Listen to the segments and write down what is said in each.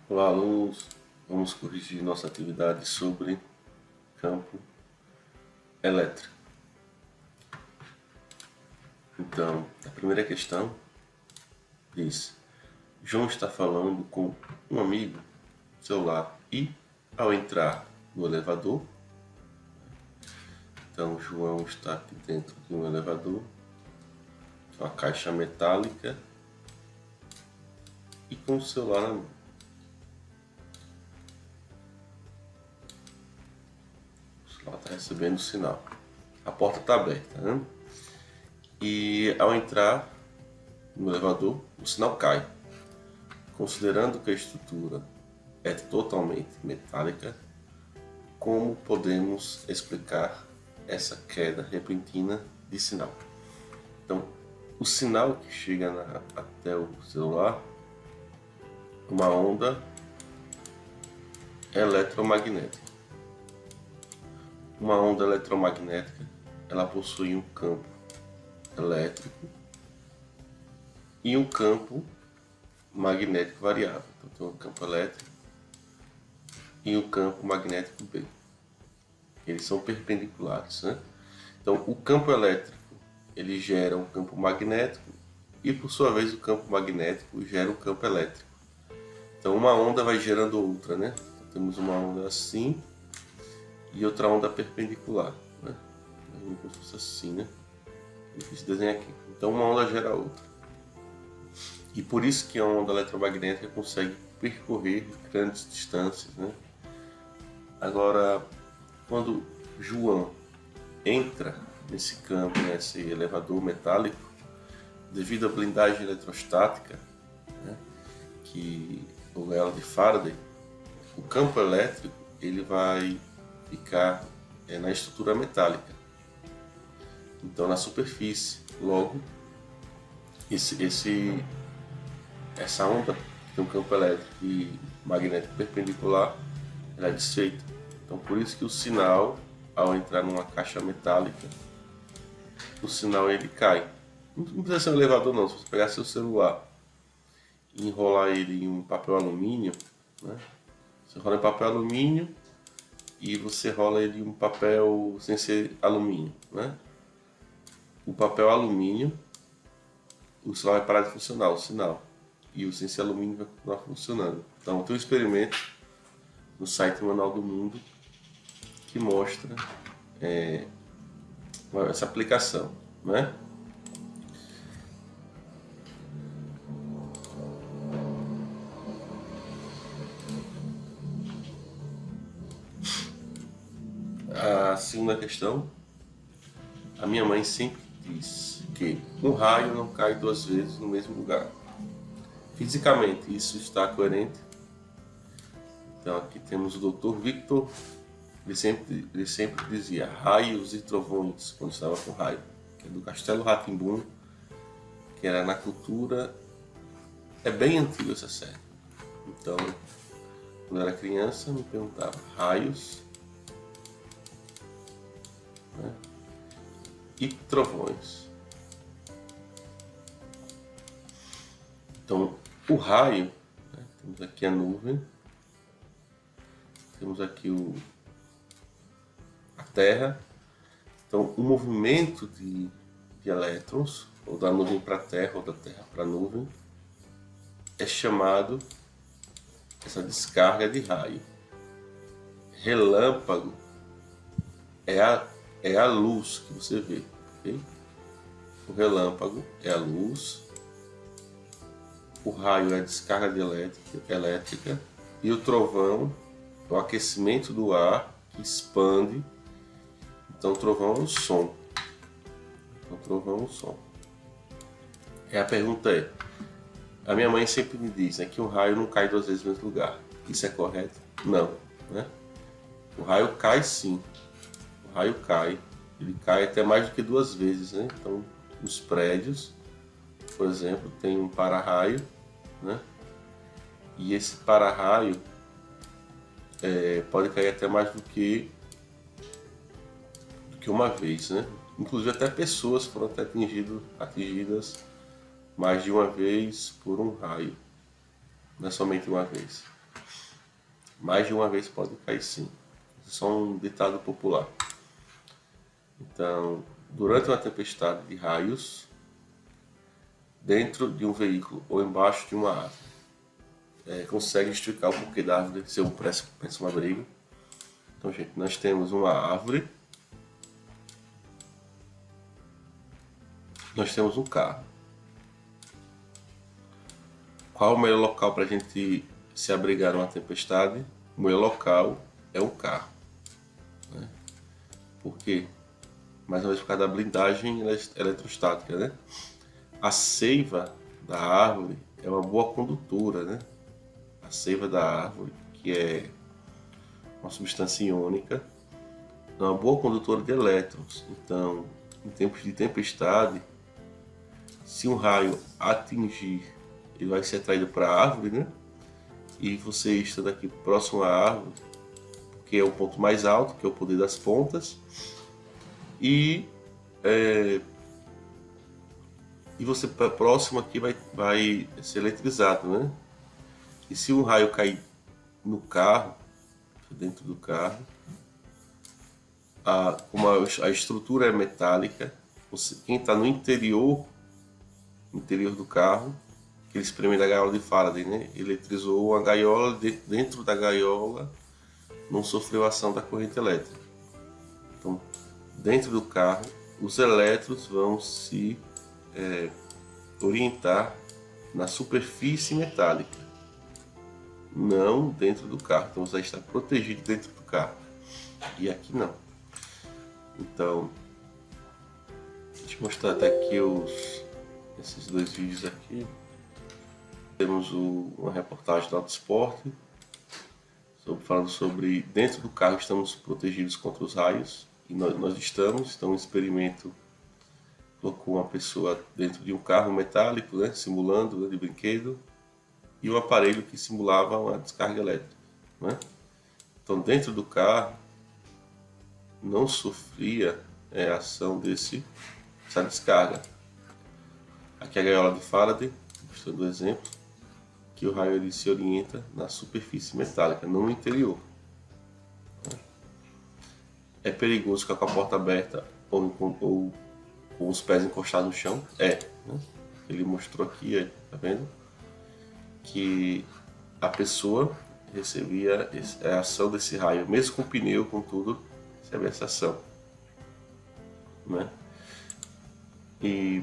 Olá, alunos. Vamos corrigir nossa atividade sobre campo elétrico. Então, a primeira questão diz: João está falando com um amigo no celular e, ao entrar no elevador, então João está aqui dentro de um elevador, uma caixa metálica e com o celular na mão. Ela está recebendo o sinal. A porta está aberta, né? E ao entrar no elevador, o sinal cai. Considerando que a estrutura é totalmente metálica, como podemos explicar essa queda repentina de sinal? Então, o sinal que chega até o celular é uma onda eletromagnética. Uma onda eletromagnética, ela possui um campo elétrico e um campo magnético variável. Então tem um campo elétrico e um campo magnético B. Eles são perpendiculares, né? Então o campo elétrico, ele gera um campo magnético e por sua vez o campo magnético gera um campo elétrico. Então uma onda vai gerando outra, né? Então, temos uma onda assim e outra onda perpendicular, né? Como se fosse assim, né? Esse desenho aqui. Então uma onda gera outra. E por isso que a onda eletromagnética consegue percorrer grandes distâncias, né? Agora, quando João entra nesse campo, nesse elevador metálico, devido à blindagem eletrostática, né, que o lei de Faraday, o campo elétrico ele vai ficar na estrutura metálica, então na superfície. Logo, essa onda que tem um campo elétrico e magnético perpendicular, ela é desfeita. Então por isso que o sinal, ao entrar numa caixa metálica, o sinal ele cai. Não precisa ser um elevador não. Se você pegar seu celular e enrolar ele em um papel alumínio, né? Você rola em papel alumínio e você rola ele em um papel sem ser alumínio, né? O papel alumínio, o celular vai parar de funcionar, o sinal, e o sem ser alumínio vai continuar funcionando. Então tem um experimento no site Manual do Mundo que mostra essa aplicação, né? A segunda questão: a minha mãe sempre diz que um raio não cai duas vezes no mesmo lugar. Fisicamente, isso está coerente? Então aqui temos o Dr. Victor, ele sempre dizia raios e trovões quando estava com raio, que é do Castelo Rá-Tim-Bum, que era na cultura, é bem antiga essa série. Então, quando eu era criança, me perguntava raios, né, e trovões. Então, o raio, né, temos aqui a nuvem, temos aqui a Terra. Então, o movimento de elétrons, ou da nuvem para a Terra, ou da Terra para a nuvem, é chamado essa descarga de raio. Relâmpago é a luz que você vê, ok? O relâmpago é a luz, o raio é a descarga de elétrica e o trovão é o aquecimento do ar que expande. Então o trovão é o som. A pergunta é: a minha mãe sempre me diz, né, que um raio não cai duas vezes no mesmo lugar. Isso é correto? Não, né? O raio cai sim. O raio cai. Ele cai até mais do que duas vezes, né? Então, nos prédios, por exemplo, tem um para-raio, né? E esse para-raio pode cair até mais do que uma vez, né? Inclusive até pessoas foram até atingidas mais de uma vez por um raio, não é somente uma vez. Mais de uma vez pode cair sim. Isso é só um ditado popular. Então, durante uma tempestade de raios, dentro de um veículo ou embaixo de uma árvore, consegue explicar o porquê da árvore ser um péssimo abrigo. Então, gente, nós temos uma árvore, nós temos um carro. Qual é o melhor local para a gente se abrigar numa tempestade? O melhor local é um carro. Né? Por quê? Mais uma vez por causa da blindagem eletrostática, né? A seiva da árvore é uma boa condutora, né? A seiva da árvore, que é uma substância iônica, é uma boa condutora de elétrons. Então, em tempos de tempestade, se um raio atingir, ele vai ser atraído para a árvore, né? E você estando aqui próximo à árvore, que é o ponto mais alto, que é o poder das pontas, e você próximo aqui vai ser eletrizado, né? E se um raio cair no carro, dentro do carro, como a estrutura é metálica, quem está no interior do carro, aquele experimento da gaiola de Faraday, né? Eletrizou a gaiola, dentro da gaiola não sofreu ação da corrente elétrica. Então, dentro do carro, os elétrons vão se orientar na superfície metálica, não dentro do carro. Então, você está protegido dentro do carro. E aqui não. Então, deixa eu mostrar até aqui esses dois vídeos aqui. Temos uma reportagem do Autosport falando sobre dentro do carro estamos protegidos contra os raios, e nós estamos. Então, um experimento colocou uma pessoa dentro de um carro metálico, né, simulando, né, de brinquedo, e um aparelho que simulava uma descarga elétrica, né? Então, dentro do carro não sofria a ação dessa descarga. Aqui a gaiola de Faraday, mostrando o exemplo, que o raio ele se orienta na superfície metálica, não no interior. É perigoso ficar com a porta aberta ou com os pés encostados no chão? Né? Ele mostrou aqui, tá vendo? Que a pessoa recebia a ação desse raio, mesmo com o pneu, com tudo, recebe essa ação. Né? E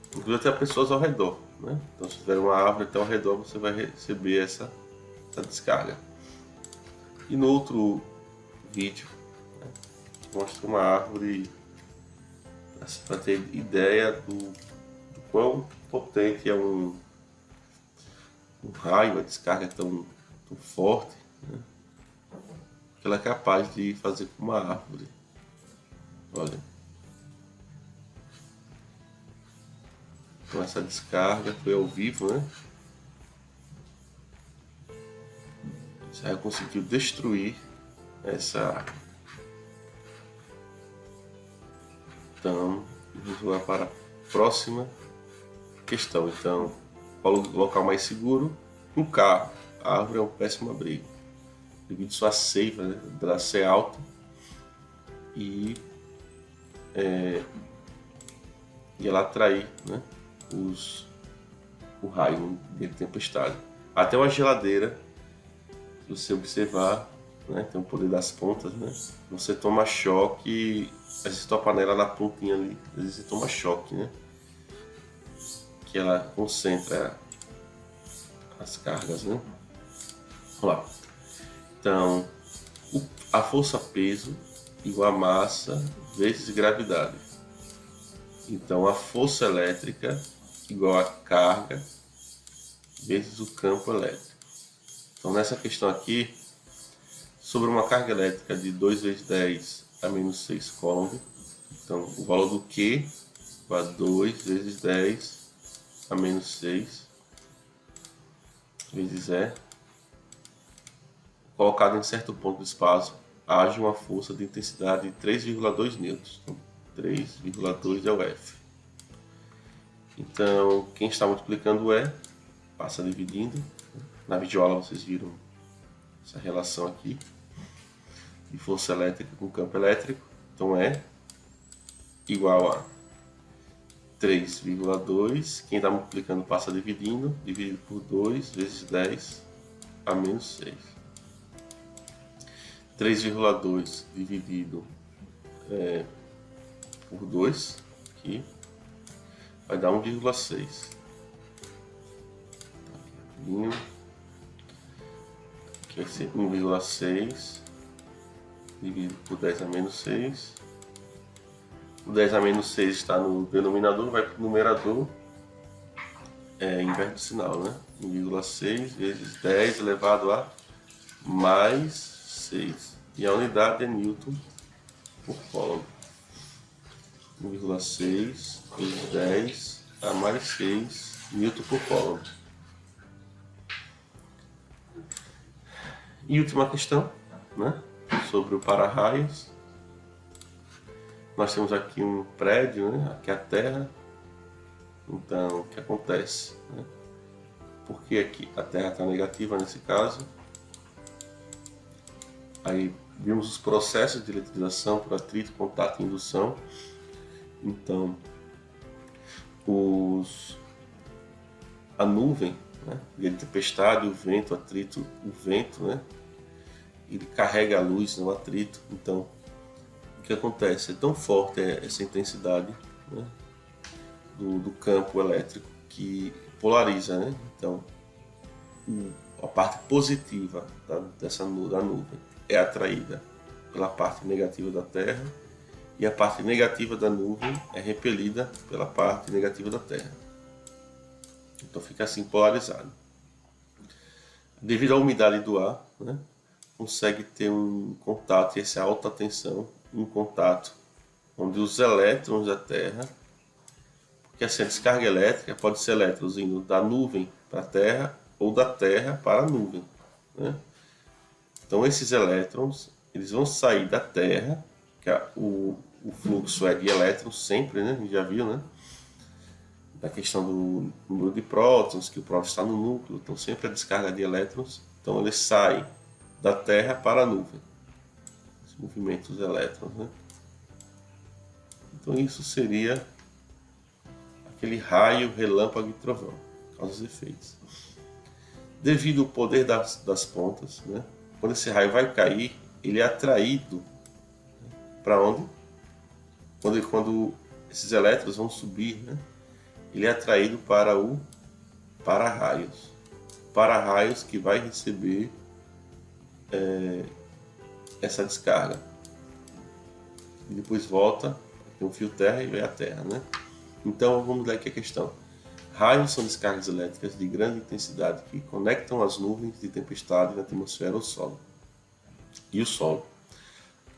inclusive até pessoas ao redor. Né? Então, se tiver uma árvore até ao redor, você vai receber essa descarga. E no outro vídeo, né, mostra uma árvore para ter ideia do quão potente é um raio, a descarga tão forte, né, que ela é capaz de fazer com uma árvore. Olha. Então essa descarga foi ao vivo, né? Israel conseguiu destruir essa árvore. Então, vamos lá para a próxima questão. Então, qual o local mais seguro? Um carro. A árvore é um péssimo abrigo, devido à sua seiva, né, dela ser alta e ela atrair, né, o raio de tempestade. Até uma geladeira, se você observar, né, tem o poder das pontas, né, você toma choque, às vezes tua panela na pontinha ali, às vezes você toma choque, né, que ela concentra as cargas, né. Vamos lá. Então, a força-peso igual a massa vezes gravidade. Então, a força elétrica igual a carga vezes o campo elétrico. Então, nessa questão aqui, sobre uma carga elétrica de 2 vezes 10 a menos 6 coulomb, então o valor do Q igual a 2 vezes 10 a menos 6 vezes E, colocado em certo ponto do espaço, age uma força de intensidade de 3,2 newtons. Então, 3,2 é o F. Então, quem está multiplicando o E, passa dividindo. Na videoaula vocês viram essa relação aqui de força elétrica com campo elétrico. Então é igual a 3,2, quem está multiplicando passa dividindo, dividido por 2 vezes 10 a menos 6. 3,2 dividido por 2, aqui, vai dar 1,6. Aqui vai ser 1,6 dividido por 10 a menos 6. O 10 a menos 6 está no denominador, vai para o numerador, inverte o sinal, né? 1,6 vezes 10 elevado a mais 6. E a unidade é Newton por Coulomb. 1,6 vezes 10 a mais 6 Newton por Coulomb. E última questão, né? Sobre o para-raios. Nós temos aqui um prédio, né? Aqui a Terra. Então, o que acontece? Né? Por que aqui a Terra está negativa nesse caso? Aí vimos os processos de eletrização por atrito, contato e indução. Então, a nuvem, né? A tempestade, o vento, o atrito, o vento, né? Ele carrega a luz no atrito. Então, o que acontece? É tão forte essa intensidade, né, do campo elétrico que polariza, né? Então, a parte positiva da nuvem é atraída pela parte negativa da Terra e a parte negativa da nuvem é repelida pela parte negativa da Terra. Então fica assim polarizado. Devido à umidade do ar, né, consegue ter um contato, e essa alta tensão, um contato onde os elétrons da Terra, porque assim, a descarga elétrica pode ser elétrons indo da nuvem para a Terra ou da Terra para a nuvem, né? Então esses elétrons, eles vão sair da Terra, que o fluxo é de elétrons sempre, né? A gente já viu, né? Da questão do número de prótons, que o próton está no núcleo, então sempre a descarga de elétrons, então ele sai da Terra para a nuvem. Esse movimento dos elétrons, né? Então isso seria aquele raio, relâmpago e trovão, causa os efeitos. Devido ao poder das pontas, né? Quando esse raio vai cair, ele é atraído para onde? Quando esses elétrons vão subir, né? Ele é atraído para o para-raios. Para-raios que vai receber essa descarga. E depois volta, tem um fio terra e vem a Terra, né? Então vamos ler aqui a questão. Raios são descargas elétricas de grande intensidade que conectam as nuvens de tempestade na atmosfera ao solo. E o solo.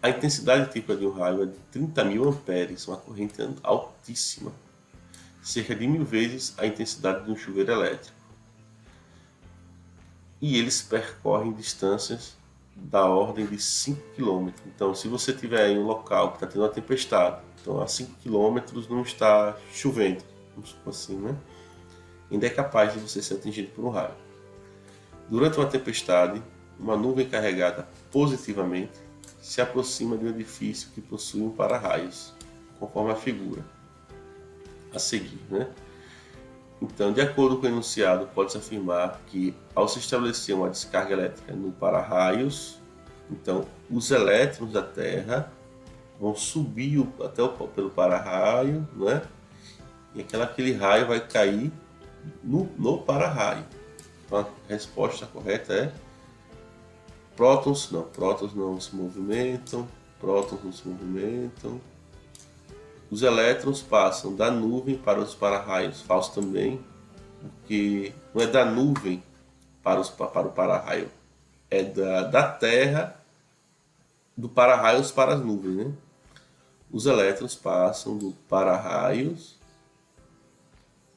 A intensidade típica de um raio é de 30.000 amperes, uma corrente altíssima, cerca de 1000 vezes a intensidade de um chuveiro elétrico. E eles percorrem distâncias da ordem de 5 km. Então, se você tiver em um local que está tendo uma tempestade, então a 5 km não está chovendo, vamos supor assim, né? Ainda é capaz de você ser atingido por um raio. Durante uma tempestade, uma nuvem carregada positivamente se aproxima de um edifício que possui um para-raios, conforme a figura a seguir, né? Então, de acordo com o enunciado, pode-se afirmar que, ao se estabelecer uma descarga elétrica no para-raios, então os elétrons da Terra vão subir pelo para-raio, né? E aquele raio vai cair no para-raio. Então, a resposta correta é prótons não se movimentam, Os elétrons passam da nuvem para os para-raios, falso também, porque não é da nuvem para o para-raio, é da Terra, do para-raios para as nuvens, né? Os elétrons passam do para-raios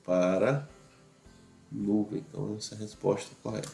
para nuvem, então essa é a resposta correta.